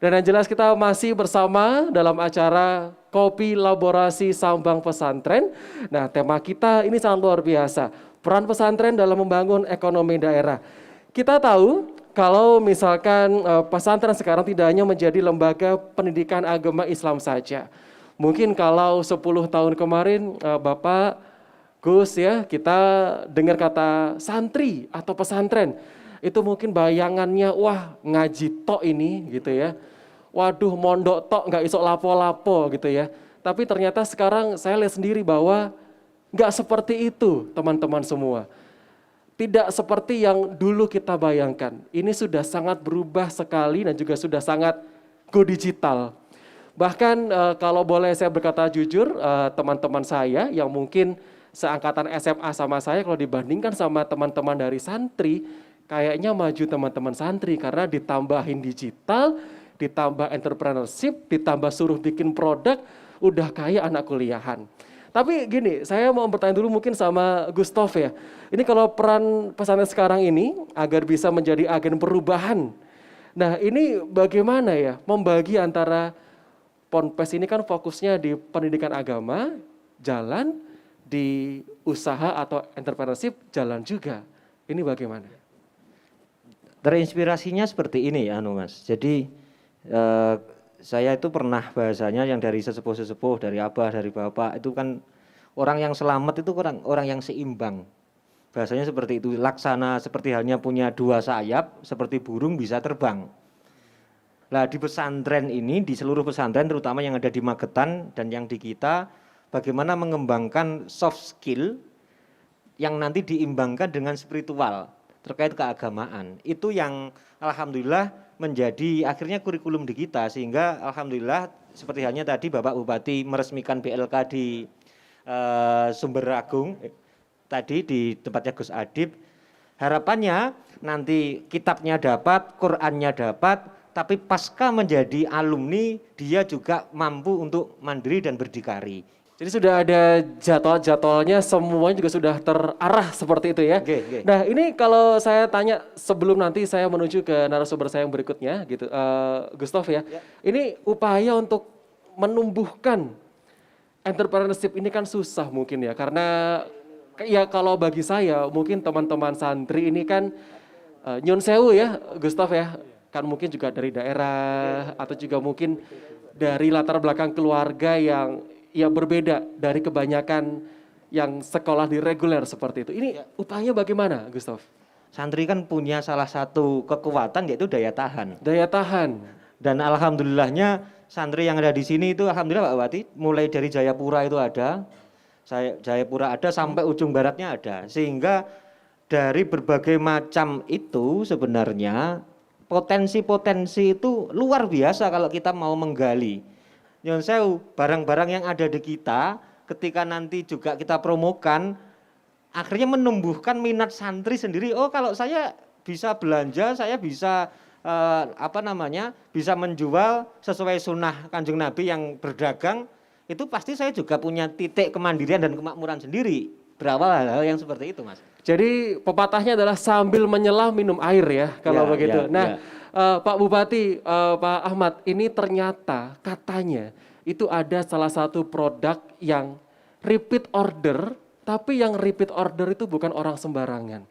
Dan yang jelas kita masih bersama dalam acara Kopi Laborasi Sambang Pesantren. Nah, tema kita ini sangat luar biasa. Peran pesantren dalam membangun ekonomi daerah. Kita tahu kalau misalkan pesantren sekarang tidak hanya menjadi lembaga pendidikan agama Islam saja. Mungkin kalau 10 tahun kemarin Bapak Gus ya, kita dengar kata santri atau pesantren. Itu mungkin bayangannya, wah ngaji tok ini gitu ya. Waduh mondok tok nggak isok lapo-lapo gitu ya. Tapi ternyata sekarang saya lihat sendiri bahwa nggak seperti itu teman-teman semua. Tidak seperti yang dulu kita bayangkan. Ini sudah sangat berubah sekali dan juga sudah sangat go digital. Bahkan kalau boleh saya berkata jujur, teman-teman saya yang mungkin seangkatan SMA sama saya kalau dibandingkan sama teman-teman dari santri, kayaknya maju teman-teman santri karena ditambahin digital, ditambah entrepreneurship, ditambah suruh bikin produk, udah kayak anak kuliahan. Tapi gini, saya mau bertanya dulu mungkin sama Gustav ya. Ini kalau peran pesantren sekarang ini agar bisa menjadi agen perubahan. Nah ini bagaimana ya membagi antara Ponpes ini kan fokusnya di pendidikan agama, jalan, di usaha atau entrepreneurship, jalan juga. Ini bagaimana? Terinspirasinya seperti ini ya Mas. Jadi saya itu pernah bahasanya yang dari sesepuh-sesepuh, dari abah, dari bapak, itu kan orang yang selamat itu orang yang seimbang. Bahasanya seperti itu, laksana seperti halnya punya dua sayap, seperti burung bisa terbang. Nah di pesantren ini, di seluruh pesantren terutama yang ada di Magetan dan yang di kita, bagaimana mengembangkan soft skill yang nanti diimbangkan dengan spiritual terkait keagamaan. Itu yang alhamdulillah menjadi akhirnya kurikulum di kita, sehingga alhamdulillah seperti halnya tadi Bapak Bupati meresmikan BLK di Sumber Agung tadi di tempatnya Gus Adib. Harapannya nanti kitabnya dapat, Qur'annya dapat, tapi pasca menjadi alumni dia juga mampu untuk mandiri dan berdikari. Jadi sudah ada jadwal-jadwalnya, semuanya juga sudah terarah seperti itu ya. Okay. Nah ini kalau saya tanya sebelum nanti saya menuju ke narasumber saya yang berikutnya gitu, Gustav ya. Ini upaya untuk menumbuhkan entrepreneurship ini kan susah mungkin ya, karena ya kalau bagi saya mungkin teman-teman santri ini kan nyun sewu ya Gustav ya, kan mungkin juga dari daerah atau juga mungkin dari latar belakang keluarga yang ya berbeda dari kebanyakan yang sekolah di reguler seperti itu. Ini upaya bagaimana, Gustav? Santri kan punya salah satu kekuatan yaitu daya tahan. Daya tahan. Dan alhamdulillahnya santri yang ada di sini itu alhamdulillah Pak Bupati, mulai dari Jayapura itu ada, Jayapura ada sampai ujung baratnya ada. Sehingga dari berbagai macam itu sebenarnya potensi-potensi itu luar biasa kalau kita mau menggali. Nyun sewu, barang-barang yang ada di kita ketika nanti juga kita promokan akhirnya menumbuhkan minat santri sendiri. Oh kalau saya bisa belanja, saya bisa bisa menjual sesuai sunnah Kanjeng Nabi yang berdagang, itu pasti saya juga punya titik kemandirian dan kemakmuran sendiri. Berawal hal-hal yang seperti itu Mas. Jadi pepatahnya adalah sambil menyelam minum air ya kalau begitu. Pak Bupati, Pak Ahmad, ini ternyata katanya itu ada salah satu produk yang repeat order, tapi yang repeat order itu bukan orang sembarangan.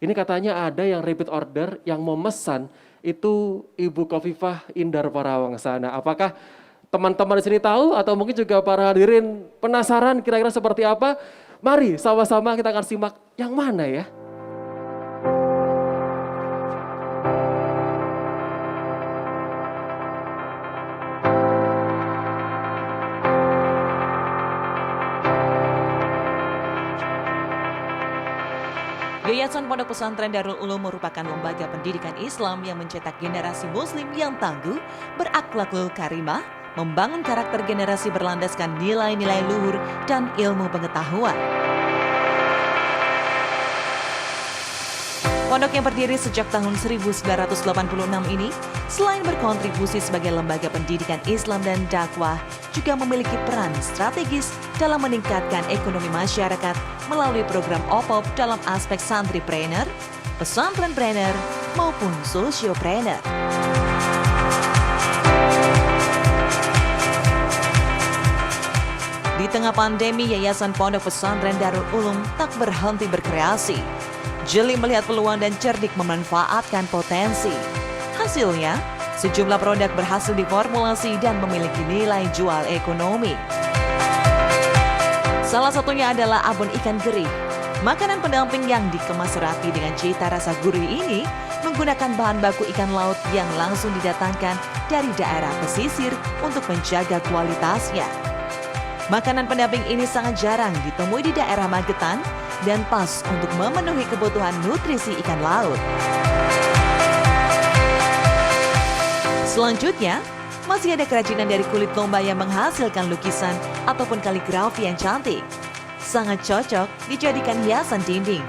Ini katanya ada yang repeat order yang mau memesan itu Ibu Khofifah Indar Parawangsana. Apakah teman-teman di sini tahu atau mungkin juga para hadirin penasaran kira-kira seperti apa? Mari sama-sama kita akan simak yang mana ya. Yayasan Pondok Pesantren Darul Ulum merupakan lembaga pendidikan Islam yang mencetak generasi muslim yang tangguh, berakhlakul karimah, membangun karakter generasi berlandaskan nilai-nilai luhur dan ilmu pengetahuan. Pondok yang berdiri sejak tahun 1986 ini, selain berkontribusi sebagai lembaga pendidikan Islam dan dakwah, juga memiliki peran strategis dalam meningkatkan ekonomi masyarakat melalui program OPOP dalam aspek santripreneur, pesantrenpreneur, maupun sosiopreneur. tengah pandemi, Yayasan Pondok Pesantren Darul Ulum tak berhenti berkreasi. Jeli melihat peluang dan cerdik memanfaatkan potensi. Hasilnya, sejumlah produk berhasil diformulasi dan memiliki nilai jual ekonomi. Salah satunya adalah abon ikan gurih. Makanan pendamping yang dikemas rapi dengan cita rasa gurih ini menggunakan bahan baku ikan laut yang langsung didatangkan dari daerah pesisir untuk menjaga kualitasnya. Makanan pendamping ini sangat jarang ditemui di daerah Magetan dan pas untuk memenuhi kebutuhan nutrisi ikan laut. Selanjutnya, masih ada kerajinan dari kulit domba yang menghasilkan lukisan ataupun kaligrafi yang cantik. Sangat cocok dijadikan hiasan dinding.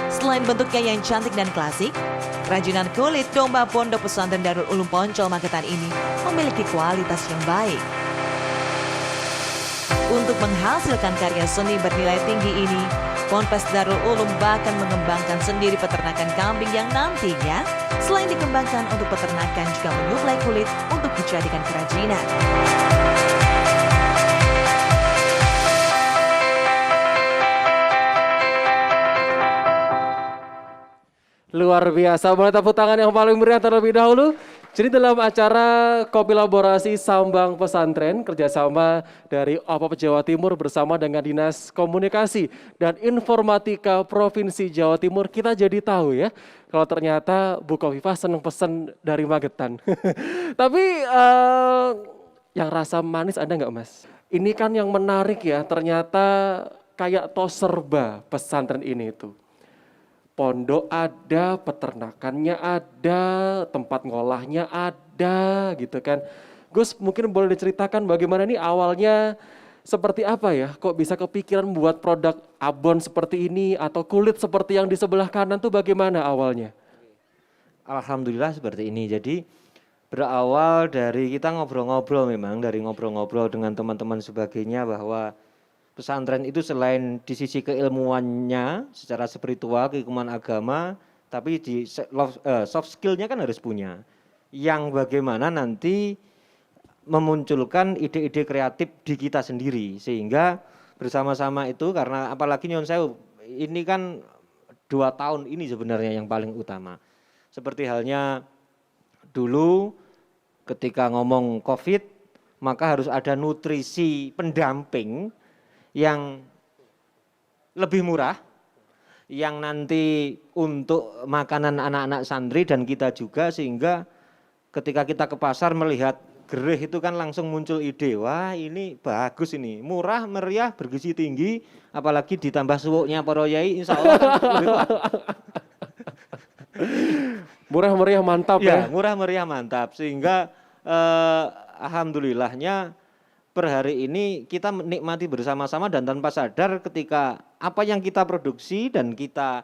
Selain bentuknya yang cantik dan klasik, kerajinan kulit domba Pondok Pesantren Darul Ulum Poncol Magetan ini memiliki kualitas yang baik. Untuk menghasilkan karya seni bernilai tinggi ini, Ponpes Darul Ulum bahkan mengembangkan sendiri peternakan kambing yang nantinya selain dikembangkan untuk peternakan juga menyuplai kulit untuk dijadikan kerajinan. Luar biasa, boleh tepuk tangan yang paling meriah terlebih dahulu. Jadi dalam acara Kopi Laborasi Sambang Pesantren, kerjasama dari OPOP Jawa Timur bersama dengan Dinas Komunikasi dan Informatika Provinsi Jawa Timur, kita jadi tahu ya, kalau ternyata Bu Khofifah senang pesen dari Magetan. Tapi yang rasa manis ada nggak Mas? Ini kan yang menarik ya, ternyata kayak toserba pesantren ini itu. Pondok ada, peternakannya ada, tempat ngolahnya ada gitu kan. Gus, mungkin boleh diceritakan bagaimana nih awalnya seperti apa ya? Kok bisa kepikiran buat produk abon seperti ini atau kulit seperti yang di sebelah kanan tuh bagaimana awalnya? Alhamdulillah seperti ini. Jadi berawal dari kita ngobrol-ngobrol, memang dari ngobrol-ngobrol dengan teman-teman sebagainya, bahwa pesantren itu selain di sisi keilmuannya secara spiritual, keilmuan agama, tapi di soft skillnya kan harus punya. Yang bagaimana nanti memunculkan ide-ide kreatif di kita sendiri. Sehingga bersama-sama itu, karena apalagi Nyon Sewu, ini kan 2 tahun ini sebenarnya yang paling utama. Seperti halnya dulu ketika ngomong COVID, maka harus ada nutrisi pendamping yang lebih murah, yang nanti untuk makanan anak-anak santri dan kita juga, sehingga ketika kita ke pasar melihat gereh itu kan langsung muncul ide, wah ini bagus ini, murah, meriah, bergizi tinggi, apalagi ditambah suwuknya para yai, insya Allah kan Murah meriah mantap ya. Murah meriah mantap, sehingga alhamdulillahnya per hari ini kita menikmati bersama-sama dan tanpa sadar ketika apa yang kita produksi dan kita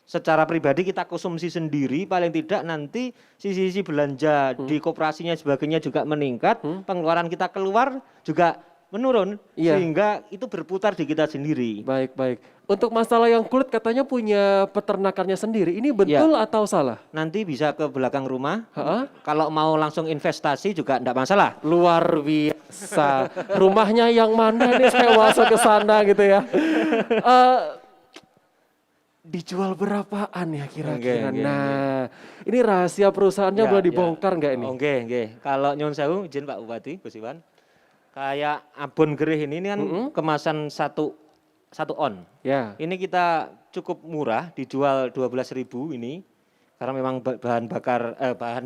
secara pribadi kita konsumsi sendiri, paling tidak nanti sisi-sisi belanja di koperasinya sebagainya juga meningkat, pengeluaran kita keluar juga menurun, sehingga itu berputar di kita sendiri. Baik, baik. Untuk masalah yang kulit katanya punya peternakannya sendiri, ini betul atau salah? Nanti bisa ke belakang rumah, kalau mau langsung investasi juga enggak masalah. Luar biasa. Rumahnya yang mana nih, saya masuk ke sana gitu ya. Dijual berapaan ya kira-kira? Nah, ini rahasia perusahaannya boleh dibongkar nggak ini? Oke. Kalau Nyon Sewu, izin Pak Bupati, Gus Iwan. Kayak abon gereh ini kan kemasan satu on. Ya. Ini kita cukup murah, dijual 12.000 ini, karena memang bahan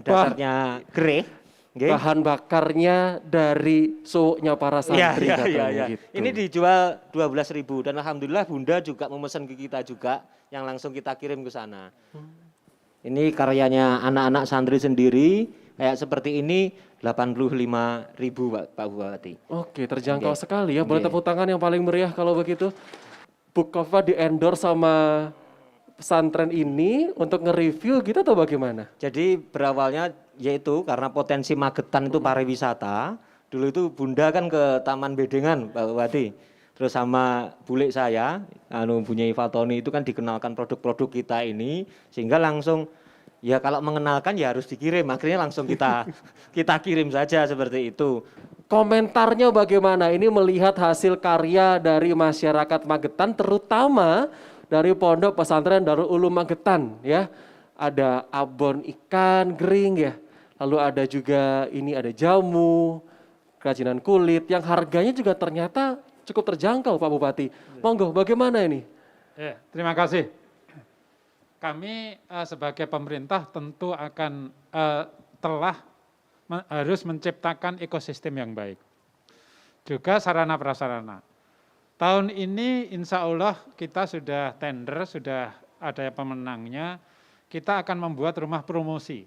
dasarnya gereh. Okay. Bahan bakarnya dari suuknya para santri katanya gitu. Ini dijual 12.000 dan alhamdulillah Bunda juga memesan ke kita juga, yang langsung kita kirim ke sana. Ini karyanya anak-anak santri sendiri, kayak seperti ini 85.000 Pak Bupati. Oke, terjangkau sekali ya. Boleh tepuk tangan yang paling meriah kalau begitu. Bu Khofifah di-endorse sama pesantren ini untuk nge-review gitu atau bagaimana? Jadi berawalnya yaitu karena potensi Magetan itu pariwisata. Dulu itu Bunda kan ke Taman Bedengan Pak Bupati. Terus sama bule saya, Bu Nyai Fatoni itu kan dikenalkan produk-produk kita ini, sehingga langsung ya kalau mengenalkan ya harus dikirim, akhirnya langsung kita kirim saja seperti itu. komentarnya bagaimana ini melihat hasil karya dari masyarakat Magetan, terutama dari Pondok Pesantren Darul Ulum Magetan ya. Ada abon ikan gering ya, lalu ada juga ini ada jamu, kerajinan kulit yang harganya juga ternyata cukup terjangkau Pak Bupati. Monggo bagaimana ini? Ya, terima kasih. Kami sebagai pemerintah tentu akan harus menciptakan ekosistem yang baik. Juga sarana prasarana. Tahun ini insya Allah kita sudah tender, sudah ada pemenangnya, kita akan membuat rumah promosi.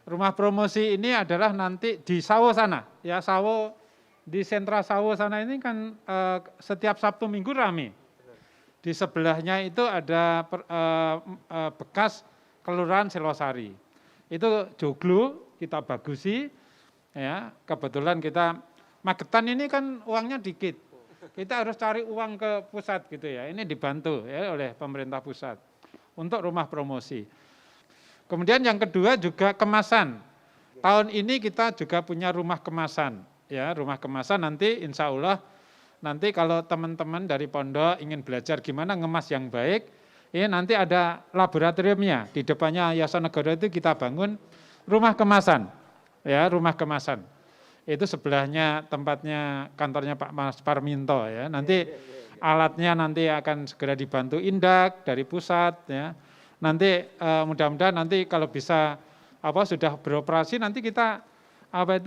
Rumah promosi ini adalah nanti di Sawo sana, ya Sawo, di sentra Sawo sana ini kan setiap Sabtu Minggu rame. Di sebelahnya itu ada bekas Kelurahan Selosari. Itu joglo, kita bagusi, ya kebetulan kita Magetan ini kan uangnya dikit, kita harus cari uang ke pusat gitu ya. Ini dibantu ya oleh pemerintah pusat untuk rumah promosi. Kemudian yang kedua juga kemasan. Tahun ini kita juga punya rumah kemasan, ya rumah kemasan nanti insya Allah nanti kalau teman-teman dari pondok ingin belajar gimana ngemas yang baik, ya nanti ada laboratoriumnya di depannya Yayasan Negara itu kita bangun rumah kemasan, ya rumah kemasan. Itu sebelahnya tempatnya kantornya Pak Mas Parminto ya. Nanti alatnya nanti akan segera dibantu Indak dari pusat ya. Nanti mudah-mudahan nanti kalau bisa sudah beroperasi nanti kita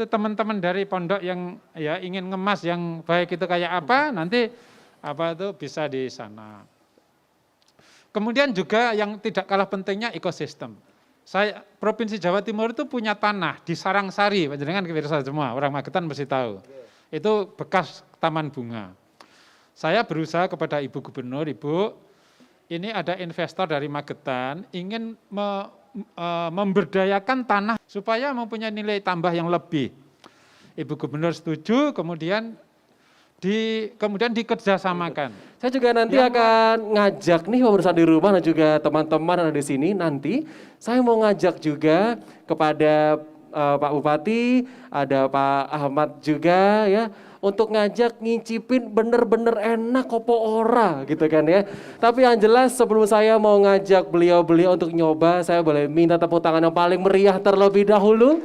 teman-teman dari pondok yang ya ingin ngemas yang baik itu kayak apa nanti itu bisa di sana. Kemudian juga yang tidak kalah pentingnya ekosistem. Provinsi Jawa Timur itu punya tanah di Sarangsari, panjenengan pemirsa semua, orang Magetan mesti tahu. Itu bekas taman bunga. Saya berusaha kepada Ibu Gubernur, Ibu, ini ada investor dari Magetan ingin memberdayakan tanah supaya mempunyai nilai tambah yang lebih. Ibu Gubernur setuju, kemudian dikerjasamakan. Saya juga nanti akan ngajak nih pemirsa di rumah dan juga teman-teman yang ada di sini nanti. Saya mau ngajak juga kepada Pak Bupati, ada Pak Ahmad juga ya, untuk ngajak ngicipin bener-bener enak kopo ora gitu kan ya. Tapi yang jelas sebelum saya mau ngajak beliau-beliau untuk nyoba, saya boleh minta tepuk tangan yang paling meriah terlebih dahulu.